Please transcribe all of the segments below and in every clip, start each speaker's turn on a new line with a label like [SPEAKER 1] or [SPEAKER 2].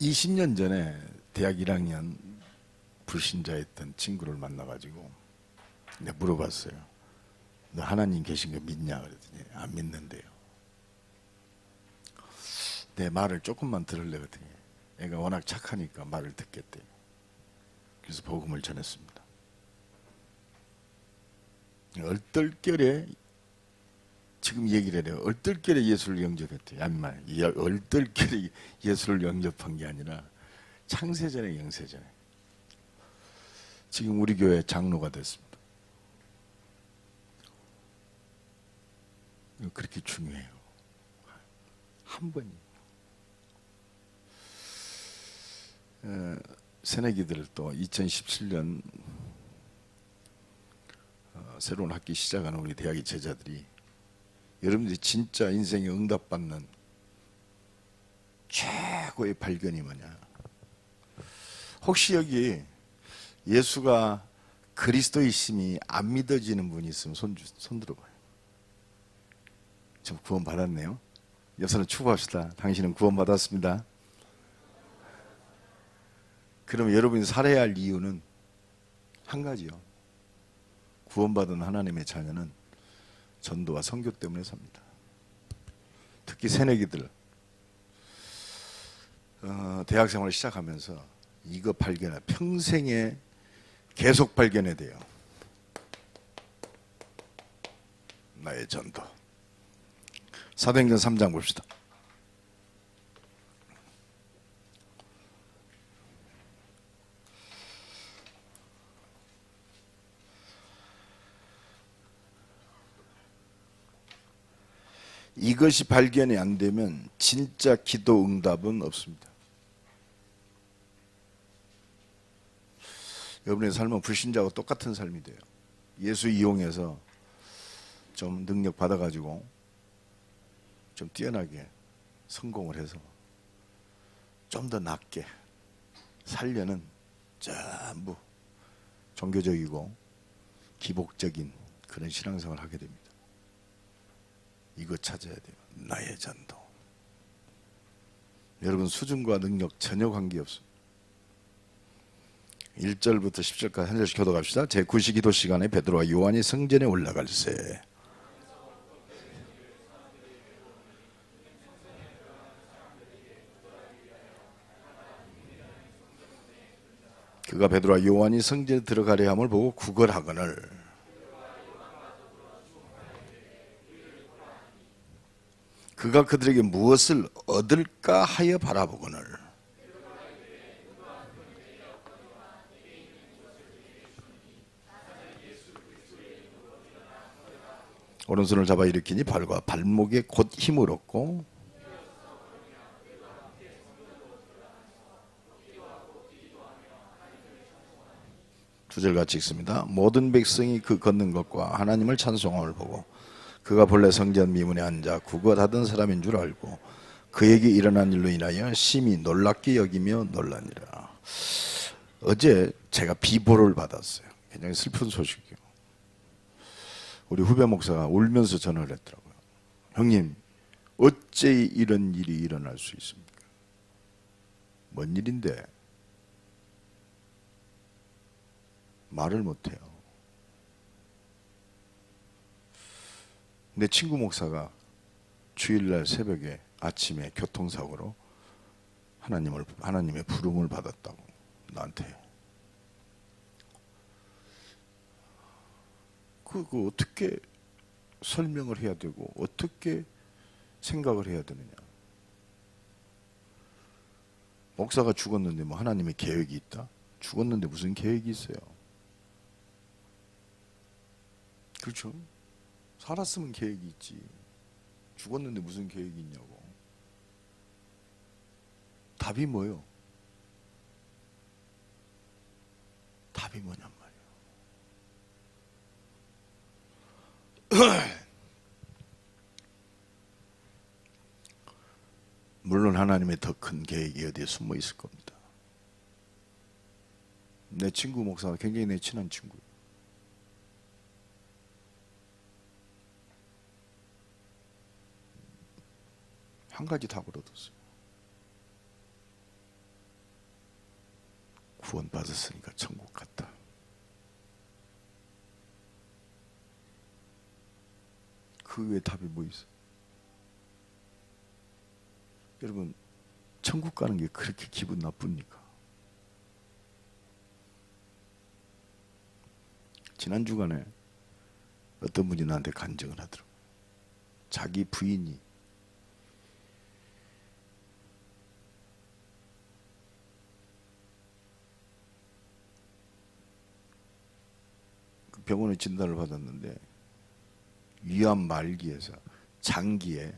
[SPEAKER 1] 20년 전에 대학 1학년 불신자였던 친구를 만나가지고 내가 물어봤어요. 너 하나님 계신 거 믿냐? 그랬더니 안 믿는데요. 내 말을 조금만 들을래 그랬더니 애가 워낙 착하니까 말을 듣겠대요. 그래서 복음을 전했습니다. 얼떨결에 지금 얘기를 해요. 얼떨결에 예수를 영접했대요. 아니면 얼떨결에 예수를 영접한 게 아니라 창세전에 영세전에. 지금 우리 교회 장로가 됐습니다. 그렇게 중요해요. 한 번이. 새내기들 또 2017년 새로운 학기 시작하는 우리 대학의 제자들이 여러분들이 진짜 인생에 응답받는 최고의 발견이 뭐냐? 혹시 여기 예수가 그리스도이심이 안 믿어지는 분이 있으면 손 들어봐요. 저 구원 받았네요. 여기서는 축복합시다. 당신은 구원 받았습니다. 그럼 여러분이 살아야 할 이유는 한 가지요. 구원받은 하나님의 자녀는 전도와 선교 때문에 삽니다. 특히 새내기들 대학생활을 시작하면서 이거 발견해 평생에 계속 발견해야 돼요. 나의 전도. 사도행전 3장 봅시다. 이것이 발견이 안 되면 진짜 기도 응답은 없습니다. 여러분의 삶은 불신자와 똑같은 삶이 돼요. 예수 이용해서 좀 능력 받아가지고 좀 뛰어나게 성공을 해서 좀 더 낫게 살려는 전부 종교적이고 기복적인 그런 신앙생활을 하게 됩니다. 이거 찾아야 돼요. 나의 전도. 여러분 수준과 능력 전혀 관계없습니다. 1절부터 10절까지 한 절씩 교독합시다. 제9시 기도 시간에 베드로와 요한이 성전에 올라갈새 그가 베드로와 요한이 성전에 들어가려 함을 보고 구걸하거늘 그가 그들에게 무엇을 얻을까 하여 바라보거늘 오른손을 잡아 일으키니 발과 발목에 곧 힘을 얻고 두 절 같이 읽습니다. 모든 백성이 그 걷는 것과 하나님을 찬송함을 보고 그가 본래 성전 미문에 앉아 구걸하던 사람인 줄 알고 그에게 일어난 일로 인하여 심히 놀랍게 여기며 놀라니라. 어제 제가 비보를 받았어요. 굉장히 슬픈 소식이요. 우리 후배 목사가 울면서 전화를 했더라고요. 형님, 어째 이런 일이 일어날 수 있습니까? 뭔 일인데? 말을 못해요. 내 친구 목사가 주일날 새벽에 아침에 교통사고로 하나님의 부름을 받았다고 나한테. 그거 어떻게 설명을 해야 되고 어떻게 생각을 해야 되느냐. 목사가 죽었는데 뭐 하나님의 계획이 있다? 죽었는데 무슨 계획이 있어요? 그렇죠? 살았으면 계획이 있지. 죽었는데 무슨 계획이 있냐고. 답이 뭐예요? 답이 뭐냔 말이에요. 물론 하나님의 더 큰 계획이 어디에 숨어 있을 겁니다. 내 친구 목사가 굉장히 내 친한 친구예요. 한 가지 답을 얻었어요. 구원받았으니까 천국 갔다. 그 외에 답이 뭐 있어? 여러분, 천국 가는 게 그렇게 기분 나쁩니까? 지난 주간에 어떤 분이 나한테 간증을 하더라고요. 자기 부인이 그 병원에 진단을 받았는데 위암 말기에서 장기에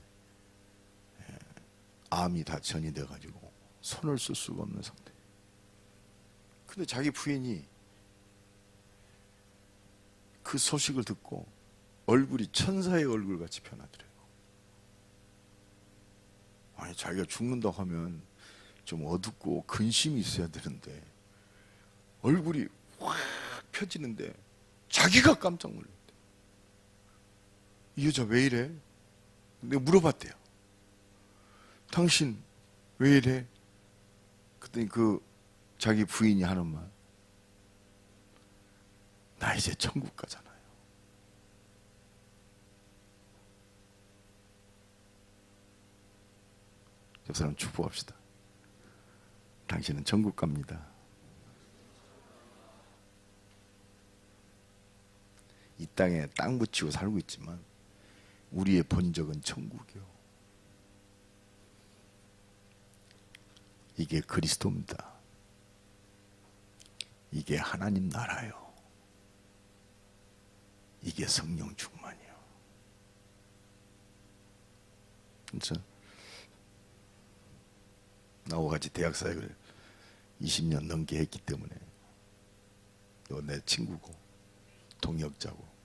[SPEAKER 1] 암이 다 전이돼 가지고 손을 쓸 수가 없는 상태. 근데 자기 부인이 그 소식을 듣고 얼굴이 천사의 얼굴 같이 변하더래요. 아니, 자기가 죽는다고 하면 좀 어둡고 근심이 있어야 되는데 얼굴이 확 펴지는데 자기가 깜짝 놀랐대. 이 여자 왜 이래? 내가 물어봤대요. 당신 왜 이래? 그랬더니 그 자기 부인이 하는 말, 나 이제 천국 가잖아요. 옆 사람 축복합시다. 당신은 천국 갑니다. 이 땅에 땅 붙이고 살고 있지만 우리의 본적은 천국이요. 이게 그리스도입니다. 이게 하나님 나라요. 이게 성령 충만이요. 그렇죠? 나와 같이 대학 사역을 20년 넘게 했기 때문에 너 내 친구고 동역자고.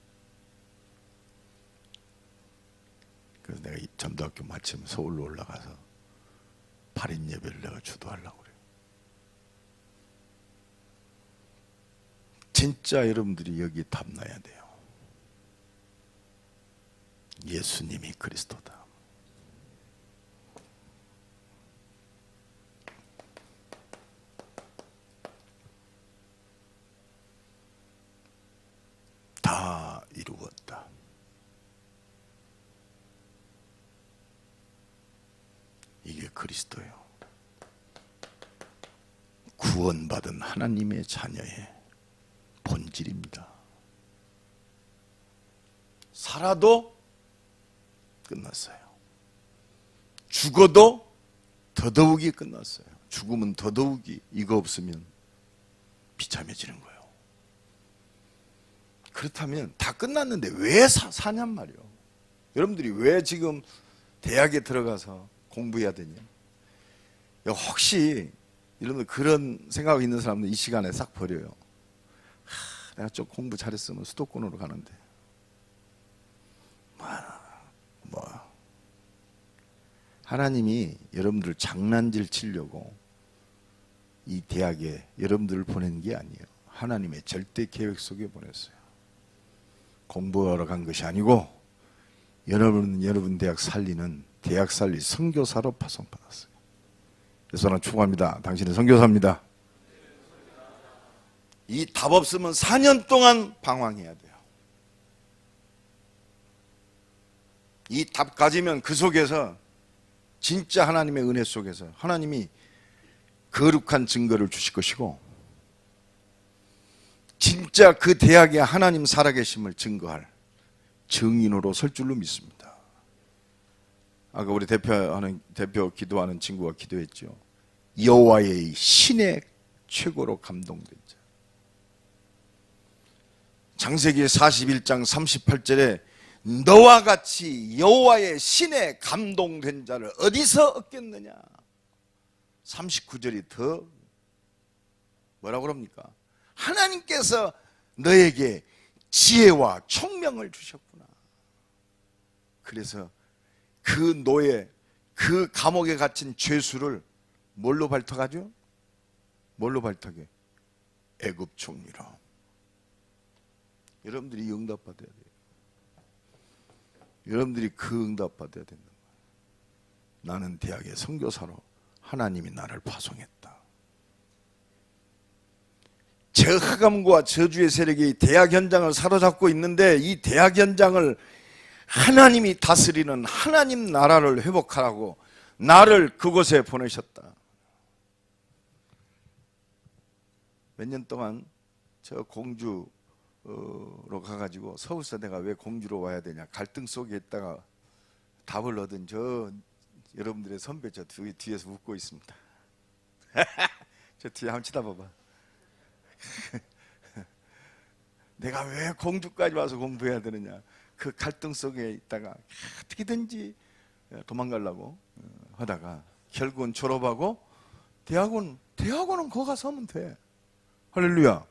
[SPEAKER 1] 그래서 내가 전도학교 마치면 서울로 올라가서 8인 예배를 내가 주도하려고 그래요. 진짜 여러분들이 여기 답나야 돼요. 예수님이 그리스도다. 다 이루었다. 이게 그리스도예요. 구원받은 하나님의 자녀의 본질입니다. 살아도 끝났어요. 죽어도 더더욱이 끝났어요. 죽으면 더더욱이 이거 없으면 비참해지는 거예요. 그렇다면 다 끝났는데 왜 사냔 말이에요. 여러분들이 왜 지금 대학에 들어가서 공부해야 되냐? 혹시 여러분들 그런 생각이 있는 사람들 이 시간에 싹 버려요. 내가 좀 공부 잘했으면 수도권으로 가는데 뭐 하나님이 여러분들 장난질 치려고 이 대학에 여러분들을 보낸 게 아니에요. 하나님의 절대 계획 속에 보냈어요. 공부하러 간 것이 아니고 여러분 대학 살리는 대학 살리 선교사로 파송받았어요. 그래서 저는 축복합니다. 당신은 선교사입니다. 이 답 없으면 4년 동안 방황해야 돼요. 이 답 가지면 그 속에서 진짜 하나님의 은혜 속에서 하나님이 거룩한 증거를 주실 것이고 진짜 그 대학에 하나님 살아계심을 증거할 증인으로 설 줄로 믿습니다. 아까 우리 대표 기도하는 친구가 기도했죠. 여호와의 신의 최고로 감동된 자. 창세기 41장 38절에 너와 같이 여호와의 신에 감동된 자를 어디서 얻겠느냐. 39절이 더 뭐라고 그럽니까? 하나님께서 너에게 지혜와 총명을 주셨구나. 그래서 그 노예, 그 감옥에 갇힌 죄수를 뭘로 발탁하죠? 뭘로 발탁해? 애굽 총리로. 여러분들이 응답받아야 돼요. 여러분들이 그 응답받아야 된다. 나는 대학의 선교사로 하나님이 나를 파송했다. 저 흑암과 저주의 세력이 대학 현장을 사로잡고 있는데 이 대학 현장을 하나님이 다스리는 하나님 나라를 회복하라고 나를 그곳에 보내셨다. 몇 년 동안 저 공주로 가가지고 서울서 내가 왜 공주로 와야 되냐 갈등 속에 있다가 답을 얻은 저 여러분들의 선배 저 뒤에서 웃고 있습니다. 저 뒤에 한번 쳐다봐봐. 내가 왜 공주까지 와서 공부해야 되느냐 그 갈등 속에 있다가 어떻게든지 도망가려고 하다가 결국은 졸업하고 대학원은 거기 가서 하면 돼. 할렐루야.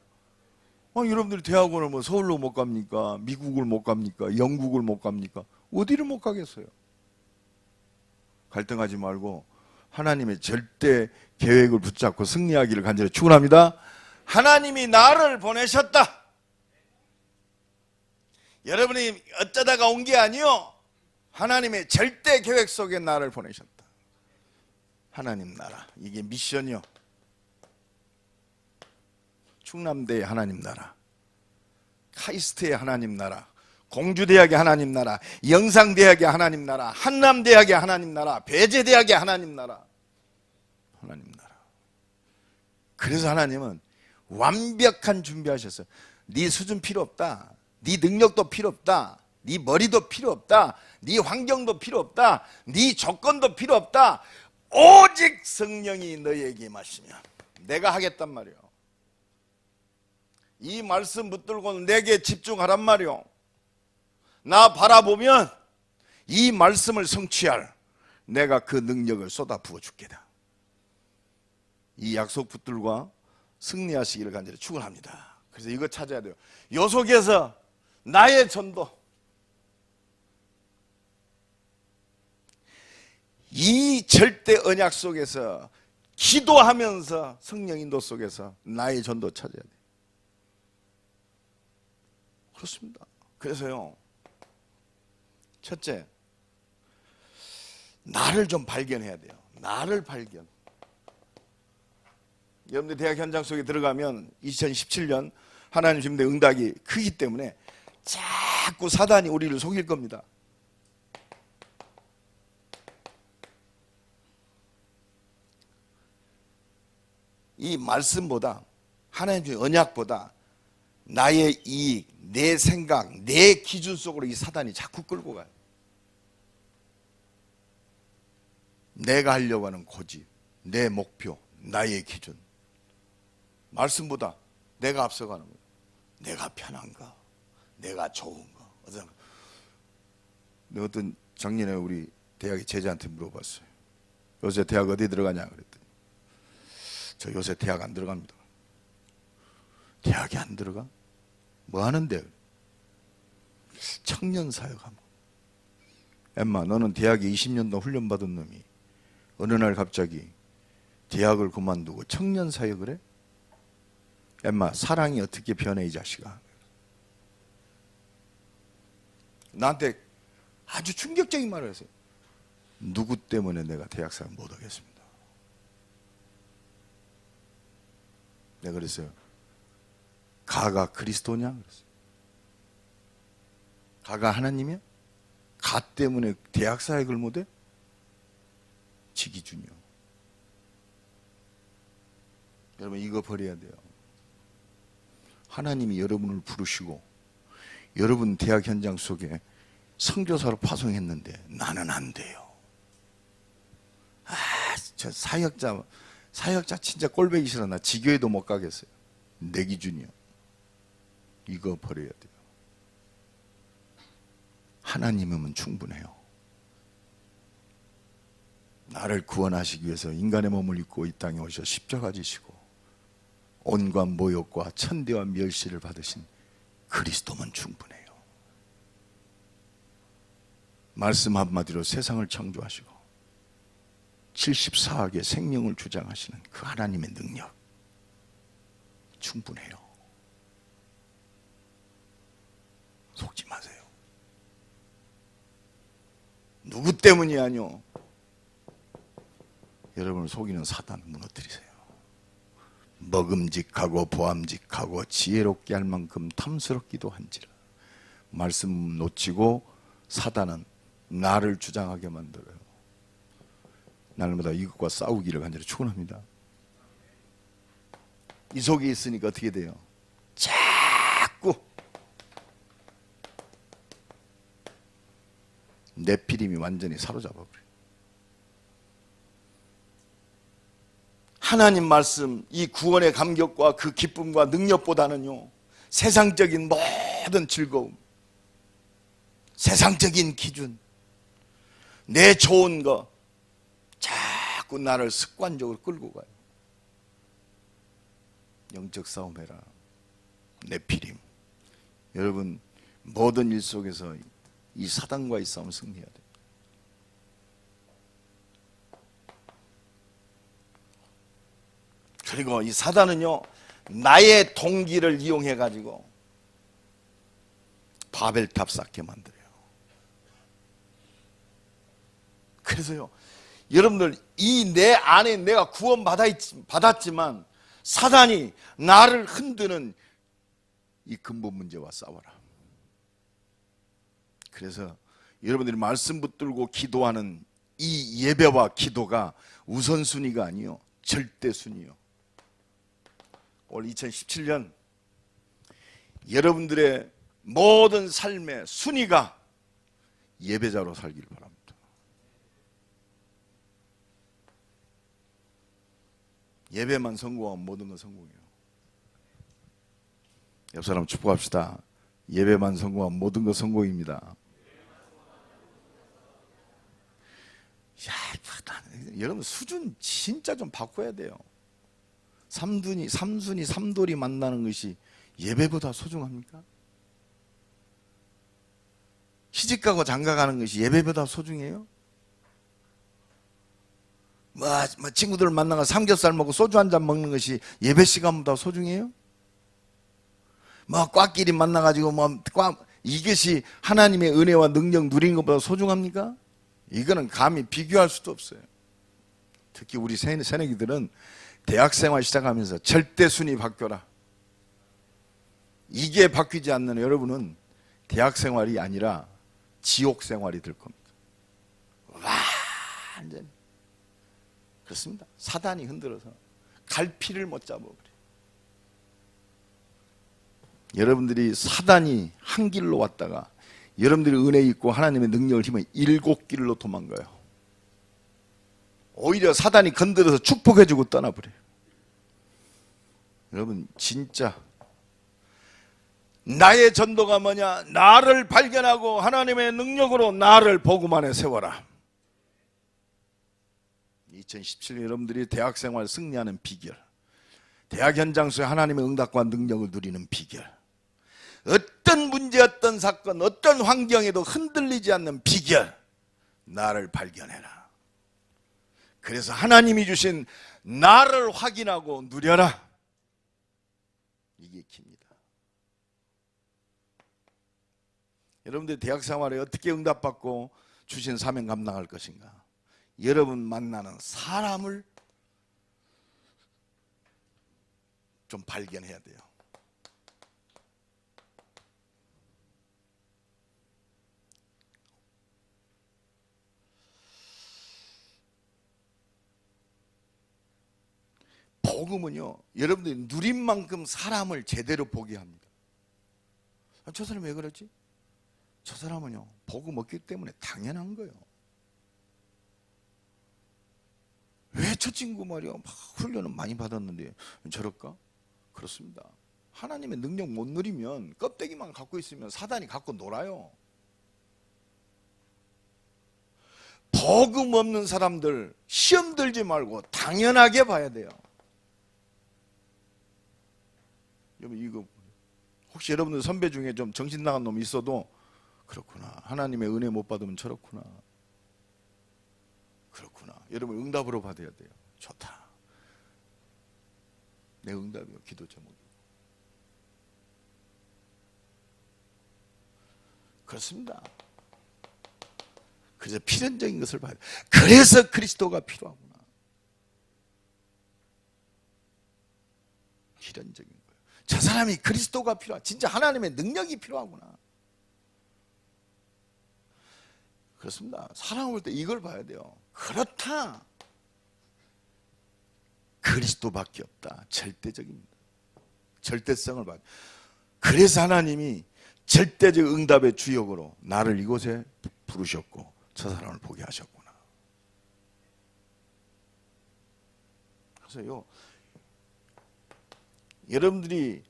[SPEAKER 1] 여러분들이 대학원을 뭐 서울로 못 갑니까? 미국을 못 갑니까? 영국을 못 갑니까? 어디를 못 가겠어요? 갈등하지 말고 하나님의 절대 계획을 붙잡고 승리하기를 간절히 축원합니다. 하나님이 나를 보내셨다. 여러분이 어쩌다가 온 게 아니요, 하나님의 절대 계획 속에 나를 보내셨다. 하나님 나라, 이게 미션이요. 충남대의 하나님 나라, 카이스트의 하나님 나라, 공주대학의 하나님 나라, 영상대학의 하나님 나라, 한남대학의 하나님 나라, 배제대학의 하나님 나라. 하나님 나라. 그래서 하나님은 완벽한 준비하셨어요. 네 수준 필요 없다. 네 능력도 필요 없다. 네 머리도 필요 없다. 네 환경도 필요 없다. 네 조건도 필요 없다. 오직 성령이 너희에게 임하시면 내가 하겠단 말이요. 이 말씀 붙들고 내게 집중하란 말이요. 나 바라보면 이 말씀을 성취할 내가 그 능력을 쏟아 부어 줄게다. 이 약속 붙들고 승리하시기를 간절히 축원합니다. 그래서 이거 찾아야 돼요. 요 속에서 나의 전도, 이 절대 언약 속에서 기도하면서 성령 인도 속에서 나의 전도 찾아야 돼요. 그렇습니다. 그래서요, 첫째, 나를 좀 발견해야 돼요. 나를 발견. 여러분들 대학 현장 속에 들어가면 2017년 하나님 주님의 응답이 크기 때문에 자꾸 사단이 우리를 속일 겁니다. 이 말씀보다, 하나님 주의 언약보다 나의 이익, 내 생각, 내 기준 속으로 이 사단이 자꾸 끌고 가요. 내가 하려고 하는 고집, 내 목표, 나의 기준. 말씀보다 내가 앞서가는 거예요. 내가 편한가? 내가 좋은가? 어떤 작년에 우리 대학의 제자한테 물어봤어요. 요새 대학 어디 들어가냐 그랬더니 저 요새 대학 안 들어갑니다. 대학에 안 들어가? 뭐 하는데? 청년사역하면. 엠마 너는 대학에 20년도 훈련받은 놈이 어느 날 갑자기 대학을 그만두고 청년사역을 해? 엠마 사랑이 어떻게 변해 이 자식아? 나한테 아주 충격적인 말을 했어요. 누구 때문에 내가 대학사역 못하겠습니다. 내가 그랬어요. 가가 그리스도냐? 그랬어요. 가가 하나님이야? 가 때문에 대학사역을 못해? 지 기준이요. 여러분 이거 버려야 돼요. 하나님이 여러분을 부르시고 여러분 대학 현장 속에 선교사로 파송했는데 나는 안 돼요. 저 사역자 진짜 꼴보기 싫어. 나 지교회도 못 가겠어요. 내 기준이요. 이거 버려야 돼요. 하나님이면 충분해요. 나를 구원하시기 위해서 인간의 몸을 입고 이 땅에 오셔 십자가 지시고 온갖 모욕과 천대와 멸시를 받으신 그리스도면 충분해요. 말씀 한마디로 세상을 창조하시고 74억의 생명을 주장하시는 그 하나님의 능력 충분해요. 속지 마세요. 누구 때문이 아니요. 여러분을 속이는 사단을 무너뜨리세요. 먹음직하고 보암직하고 지혜롭게 할 만큼 탐스럽기도 한지라. 말씀 놓치고 사단은 나를 주장하게 만들어요. 날마다 이것과 싸우기를 간절히 축원합니다. 이 속에 있으니까 어떻게 돼요? 자꾸 네피림이 완전히 사로잡아 버려요. 하나님 말씀, 이 구원의 감격과 그 기쁨과 능력보다는요, 세상적인 모든 즐거움, 세상적인 기준, 내 좋은 거 자꾸 나를 습관적으로 끌고 가요. 영적 싸움해라. 네피림. 여러분, 모든 일 속에서 이 사단과의 싸움을 승리해야 돼요. 그리고 이 사단은요, 나의 동기를 이용해 가지고 바벨탑 쌓게 만들어요. 그래서요, 여러분들, 이 내 안에 내가 구원 받았지만 사단이 나를 흔드는 이 근본 문제와 싸워라. 그래서 여러분들이 말씀 붙들고 기도하는 이 예배와 기도가 우선순위가 아니요, 절대순위요. 올 2017년 여러분들의 모든 삶의 순위가 예배자로 살기를 바랍니다. 예배만 성공하면 모든 건 성공이에요. 옆 사람 축복합시다. 예배만 성공하면 모든 건 성공입니다. 야, 여러분 수준 진짜 좀 바꿔야 돼요. 삼순이 삼돌이 만나는 것이 예배보다 소중합니까? 시집가고 장가가는 것이 예배보다 소중해요? 친구들 만나가 삼겹살 먹고 소주 한 잔 먹는 것이 예배 시간보다 소중해요? 꽉끼리 만나가지고 이것이 하나님의 은혜와 능력 누리는 것보다 소중합니까? 이거는 감히 비교할 수도 없어요. 특히 우리 새내기들은 대학생활 시작하면서 절대순위 바뀌어라. 이게 바뀌지 않는 여러분은 대학생활이 아니라 지옥생활이 될 겁니다. 완전히. 그렇습니다. 사단이 흔들어서 갈피를 못 잡아버려요. 여러분들이 사단이 한 길로 왔다가 여러분들이 은혜 있고 하나님의 능력을 힘을 7길로 도망가요. 오히려 사단이 건드려서 축복해주고 떠나버려요. 여러분, 진짜 나의 전도가 뭐냐? 나를 발견하고 하나님의 능력으로 나를 복음 안에 세워라. 2017년 여러분들이 대학생활 승리하는 비결, 대학 현장 속에 하나님의 응답과 능력을 누리는 비결, 어떤 문제, 어떤 사건, 어떤 환경에도 흔들리지 않는 비결, 나를 발견해라. 그래서 하나님이 주신 나를 확인하고 누려라. 이게 깁니다. 여러분들 대학 생활에 어떻게 응답받고 주신 사명 감당할 것인가? 여러분 만나는 사람을 좀 발견해야 돼요. 복음은요, 여러분들이 누린 만큼 사람을 제대로 보게 합니다. 저 사람 왜 그러지? 저 사람은요, 복음 없기 때문에 당연한 거예요. 왜 저 친구 말이야, 막 훈련은 많이 받았는데 저럴까? 그렇습니다. 하나님의 능력 못 누리면, 껍데기만 갖고 있으면 사단이 갖고 놀아요. 복음 없는 사람들 시험 들지 말고 당연하게 봐야 돼요. 여러분, 이거 혹시 여러분들 선배 중에 좀 정신 나간 놈이 있어도 그렇구나, 하나님의 은혜 못 받으면 저렇구나, 그렇구나, 여러분 응답으로 받아야 돼요. 좋다, 내 응답이요, 기도 제목이. 그렇습니다. 그래서 필연적인 것을 봐야 돼요. 그래서 그리스도가 필요하구나. 필연적인 거예요. 저 사람이 그리스도가 필요하, 진짜 하나님의 능력이 필요하구나. 그렇습니다. 사랑을 볼 때 이걸 봐야 돼요. 그렇다, 그리스도밖에 없다. 절대적입니다. 절대성을 봐야 돼요. 그래서 하나님이 절대적 응답의 주역으로 나를 이곳에 부르셨고 저 사람을 보게 하셨구나. 그래서요, 여러분들이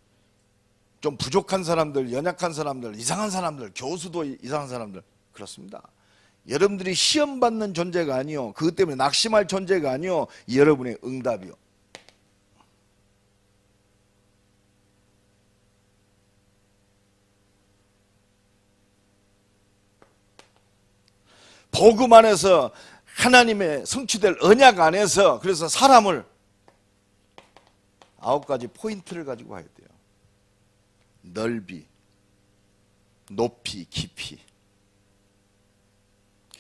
[SPEAKER 1] 좀 부족한 사람들, 연약한 사람들, 이상한 사람들, 교수도 이상한 사람들, 그렇습니다. 여러분들이 시험 받는 존재가 아니요, 그것 때문에 낙심할 존재가 아니요, 여러분의 응답이요. 복음 안에서 하나님의 성취될 언약 안에서, 그래서 사람을 9가지 포인트를 가지고 가야 돼요. 넓이, 높이, 깊이.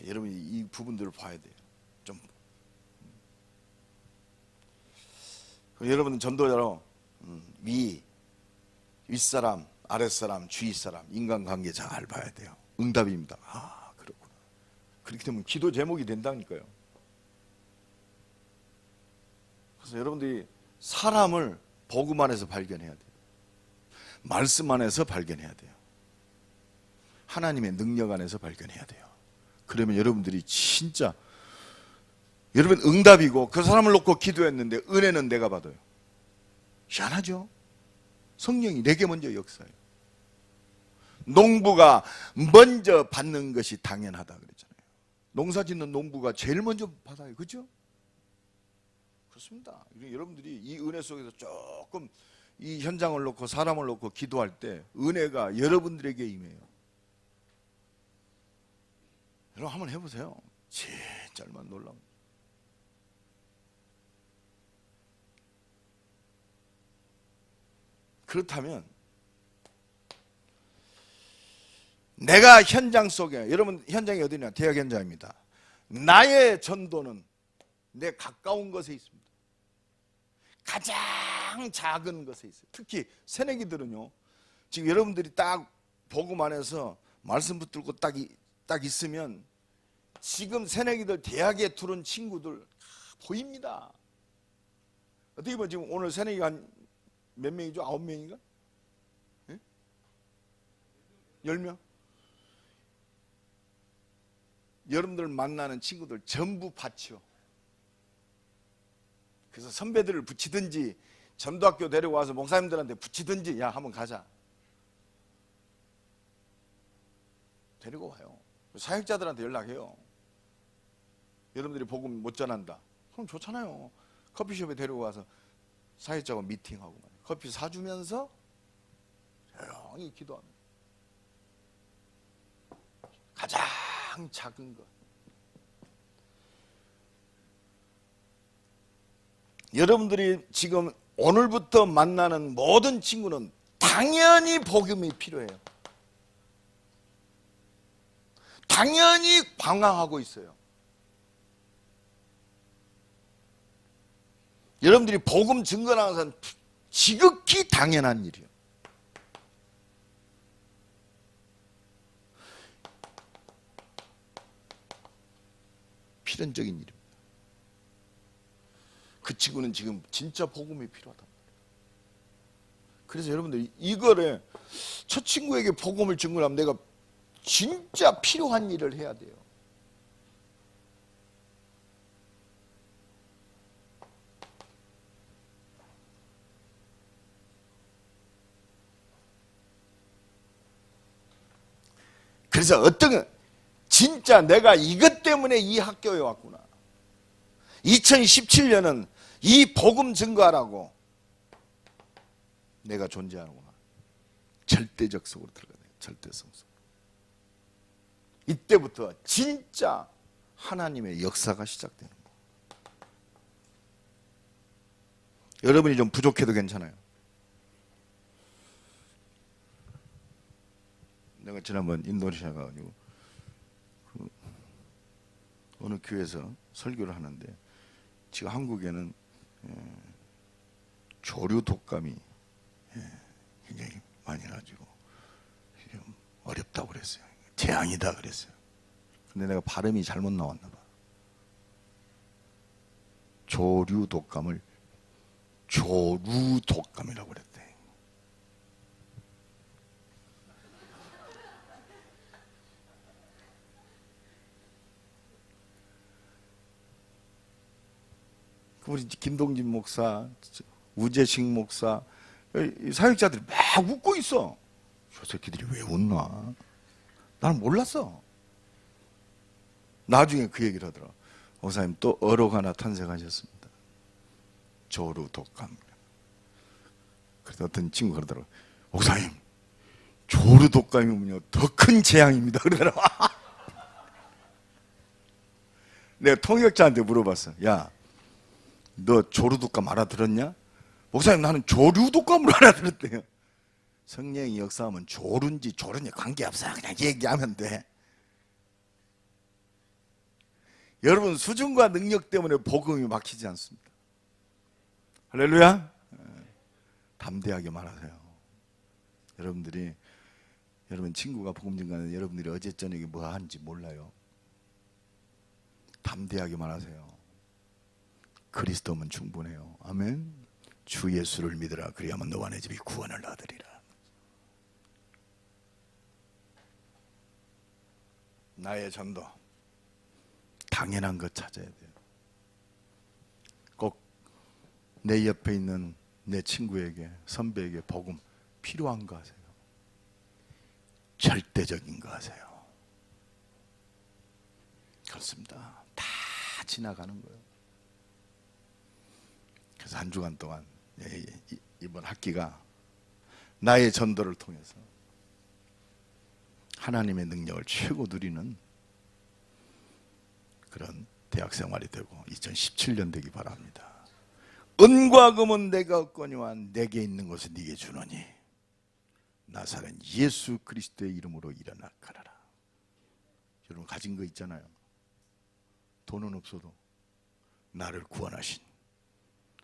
[SPEAKER 1] 여러분이 이 부분들을 봐야 돼요. 좀. 여러분은 전도자로 윗사람, 아랫사람, 주위사람, 인간관계 잘 봐야 돼요. 응답입니다. 아, 그렇구나. 그렇게 되면 기도 제목이 된다니까요. 그래서 여러분들이 사람을 복음 안에서 발견해야 돼요. 말씀 안에서 발견해야 돼요. 하나님의 능력 안에서 발견해야 돼요. 그러면 여러분들이 진짜, 여러분 응답이고 그 사람을 놓고 기도했는데 은혜는 내가 받아요. 희한하죠? 성령이 내게 먼저 역사해요. 농부가 먼저 받는 것이 당연하다 그랬잖아요. 농사 짓는 농부가 제일 먼저 받아요. 그렇죠? 그렇습니다. 여러분들이 이 은혜 속에서 조금 이 현장을 놓고 사람을 놓고 기도할 때 은혜가 여러분들에게 임해요. 여러분 한번 해보세요. 진짜 얼마나 놀라운. 그렇다면 내가 현장 속에, 여러분 현장이 어디냐? 대학 현장입니다. 나의 전도는 내 가까운 것에 있습니다. 가장 작은 것에 있어요. 특히 새내기들은요, 지금 여러분들이 딱 복음 안에서 말씀 붙들고 딱 있으면 지금 새내기들 대학에 들어온 친구들 보입니다. 어떻게 보면 지금 오늘 새내기가 한 몇 명이죠? 9명인가? 네? 10명? 여러분들 만나는 친구들 전부 밭이요. 그래서 선배들을 붙이든지 전도학교 데려와서 목사님들한테 붙이든지, 야 한번 가자, 데리고 와요. 사역자들한테 연락해요. 여러분들이 복음 못 전한다, 그럼 좋잖아요. 커피숍에 데리고 와서 사역자하고 미팅하고 커피 사주면서 조용히 기도합니다. 가장 작은 것. 여러분들이 지금 오늘부터 만나는 모든 친구는 당연히 복음이 필요해요. 당연히 방황하고 있어요. 여러분들이 복음 증거하는 것은 지극히 당연한 일이에요. 필연적인 일입니다. 그 친구는 지금 진짜 복음이 필요하다. 그래서 여러분들 이거를, 저 친구에게 복음을 증거하면 내가 진짜 필요한 일을 해야 돼요. 그래서 진짜 내가 이것 때문에 이 학교에 왔구나. 2017년은 이 복음 증거하라고 내가 존재하는구나. 절대적 속으로 들어가야 돼요. 절대성 속. 이때부터 진짜 하나님의 역사가 시작되는 거예요. 여러분이 좀 부족해도 괜찮아요. 내가 지난번 인도네시아 가가지고 어느 교회에서 설교를 하는데, 지금 한국에는 조류 독감이 굉장히 많이 가지고 어렵다고 그랬어요. 재앙이다 그랬어요. 근데 내가 발음이 잘못 나왔나 봐. 조류 독감을 조루 독감이라고 그랬대. 우리 김동진 목사, 우재식 목사, 이 사역자들이 막 웃고 있어. 저 새끼들이 왜 웃나? 나는 몰랐어. 나중에 그 얘기를 하더라. 목사님 또 어록 하나 탄생하셨습니다. 조루 독감. 그래서 어떤 친구가 그러더라고. 목사님 조루 독감이면요 더 큰 재앙입니다. 그러더라고. 내가 통역자한테 물어봤어. 야, 너 조루독감 알아들었냐? 목사님 나는 조류독감으로 알아들었대요. 성령이 역사하면 조른지 조른지 관계없어. 그냥 얘기하면 돼. 여러분 수준과 능력 때문에 복음이 막히지 않습니다. 할렐루야. 담대하게 말하세요. 여러분 친구가 복음 전가는 여러분들이 어제 저녁에 뭐 하는지 몰라요. 담대하게 말하세요. 그리스도면 충분해요. 아멘. 주 예수를 믿으라. 그리하면 너와 내 집이 구원을 얻으리라. 나의 전도 당연한 것 찾아야 돼요. 꼭 내 옆에 있는 내 친구에게, 선배에게 복음 필요한 거 하세요. 절대적인 거 하세요. 그렇습니다. 다 지나가는 거예요. 그래서 한 주간 동안 이번 학기가 나의 전도를 통해서 하나님의 능력을 최고 누리는 그런 대학 생활이 되고 2017년 되기 바랍니다. 은과 금은 내가 얻거니와 내게 있는 것을 네게 주노니 나사렛 예수 그리스도의 이름으로 일어나 가라라. 여러분 가진 거 있잖아요. 돈은 없어도 나를 구원하신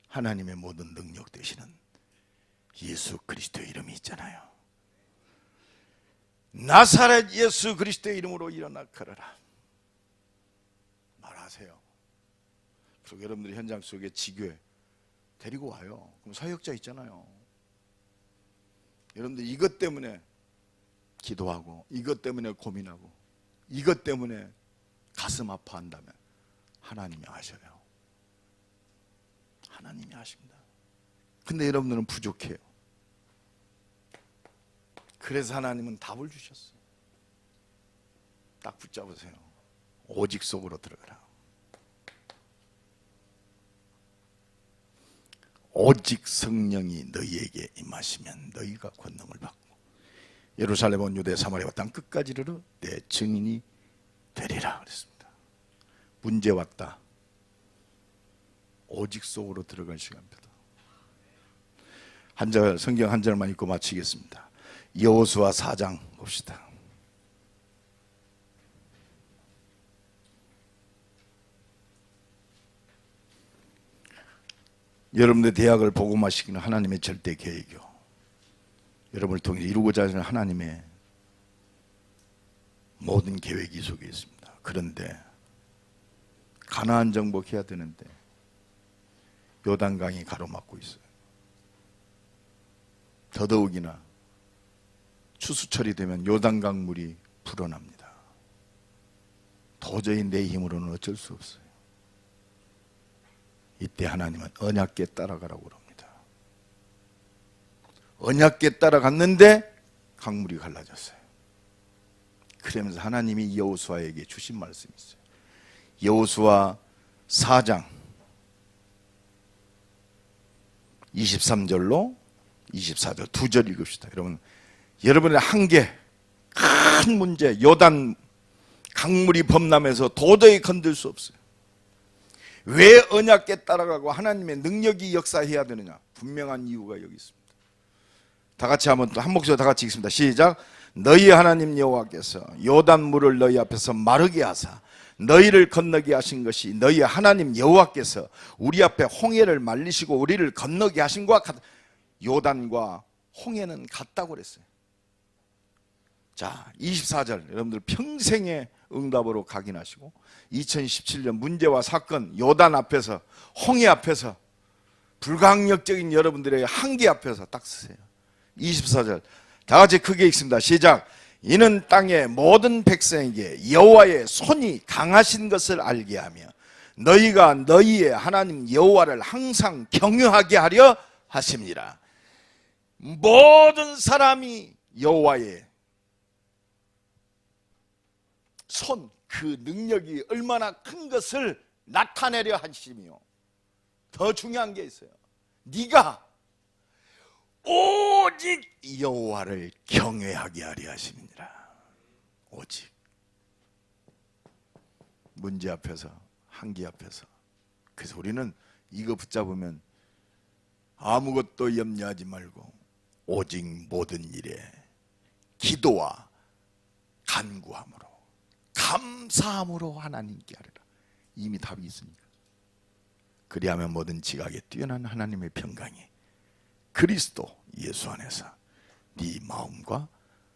[SPEAKER 1] 하나님의 모든 능력 되시는 예수 그리스도의 이름이 있잖아요. 나사렛 예수 그리스도의 이름으로 일어나 걸어라. 말하세요. 그리고 여러분들이 현장 속에 지교회 데리고 와요. 그럼 사역자 있잖아요. 여러분들 이것 때문에 기도하고 이것 때문에 고민하고 이것 때문에 가슴 아파한다면 하나님이 아셔요. 하나님이 아십니다. 근데 여러분들은 부족해요. 그래서 하나님은 답을 주셨어요. 딱 붙잡으세요. 오직 속으로 들어가라. 오직 성령이 너희에게 임하시면 너희가 권능을 받고 예루살렘 온 유대 사마리아 땅 끝까지 이르러 내 증인이 되리라 그랬습니다. 문제 왔다. 오직 속으로 들어갈 시간입니다. 성경 한 절만 읽고 마치겠습니다. 여호수아 4장 봅시다. 여러분의 대학을 복음화시키는 하나님의 절대 계획이요. 여러분을 통해 이루고자 하는 하나님의 모든 계획이 속에 있습니다. 그런데 가나안 정복해야 되는데 요단강이 가로막고 있어요. 더더욱이나 추수철이 되면 요단강 물이 불어납니다. 도저히 내 힘으로는 어쩔 수 없어요. 이때 하나님은 언약궤 따라가라고 그럽니다. 언약궤 따라갔는데 강물이 갈라졌어요. 그러면서 하나님이 여호수아에게 주신 말씀이 있어요. 여호수아 4장 23절로 24절 두 절 읽읍시다. 여러분의 한계 큰 문제 요단 강물이 범람해서 도저히 건들 수 없어요. 왜 언약궤 따라가고 하나님의 능력이 역사해야 되느냐? 분명한 이유가 여기 있습니다. 다 같이 한번 또 한 목소리 다 같이 읽습니다. 시작. 너희 하나님 여호와께서 요단 물을 너희 앞에서 마르게 하사 너희를 건너게 하신 것이 너희 하나님 여호와께서 우리 앞에 홍해를 말리시고 우리를 건너게 하신 것과 같다. 요단과 홍해는 같다고 그랬어요. 자, 24절 여러분들 평생의 응답으로 각인하시고 2017년 문제와 사건 요단 앞에서 홍해 앞에서 불강력적인 여러분들의 한계 앞에서 딱 쓰세요. 24절 다 같이 크게 읽습니다. 시작. 이는 땅의 모든 백성에게 여호와의 손이 강하신 것을 알게 하며 너희가 너희의 하나님 여호와를 항상 경외하게 하려 하심니라. 모든 사람이 여호와의 손, 그 능력이 얼마나 큰 것을 나타내려 하시며 더 중요한 게 있어요. 네가 오직 여호와를 경외하게 하려 하심이니라. 오직 문제 앞에서 한계 앞에서. 그래서 우리는 이거 붙잡으면 아무것도 염려하지 말고 오직 모든 일에 기도와 간구함으로 감사함으로 하나님께 하리라. 이미 답이 있으니까. 그리하면 모든 지각에 뛰어난 하나님의 평강이 그리스도 예수 안에서 네 마음과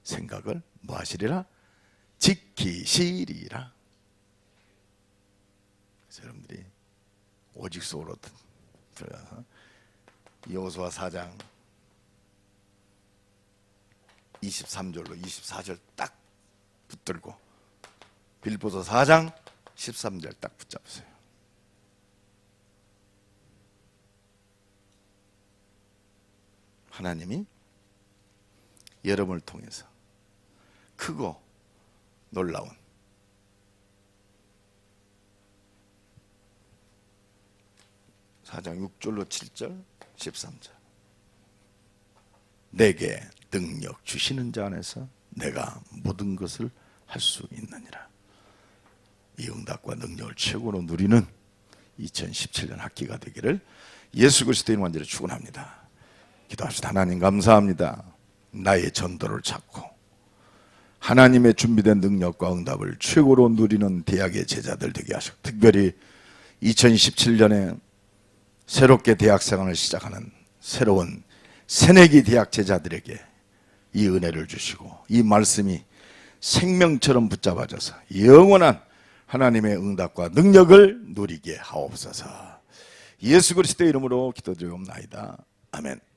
[SPEAKER 1] 생각을 뭐 하시리라? 지키시리라. 그래서 여러분들이 오직 속으로 들어가서 여호수아 4장 23절로 24절 딱 붙들고 빌보서 4장 13절 딱 붙잡으세요. 하나님이 여러분을 통해서 크고 놀라운 사장 6절로 7절 13절 내게 능력 주시는 자 안에서 내가 모든 것을 할 수 있느니라. 이 응답과 능력을 최고로 누리는 2017년 학기가 되기를 예수 그리스도의 이름으로 간절히 축원합니다. 기도합시다. 하나님 감사합니다. 나의 전도를 찾고 하나님의 준비된 능력과 응답을 최고로 누리는 대학의 제자들 되게 하시고 특별히 2017년에 새롭게 대학생활을 시작하는 새로운 새내기 대학 제자들에게 이 은혜를 주시고 이 말씀이 생명처럼 붙잡아져서 영원한 하나님의 응답과 능력을 누리게 하옵소서. 예수 그리스도의 이름으로 기도드리옵나이다. 아멘.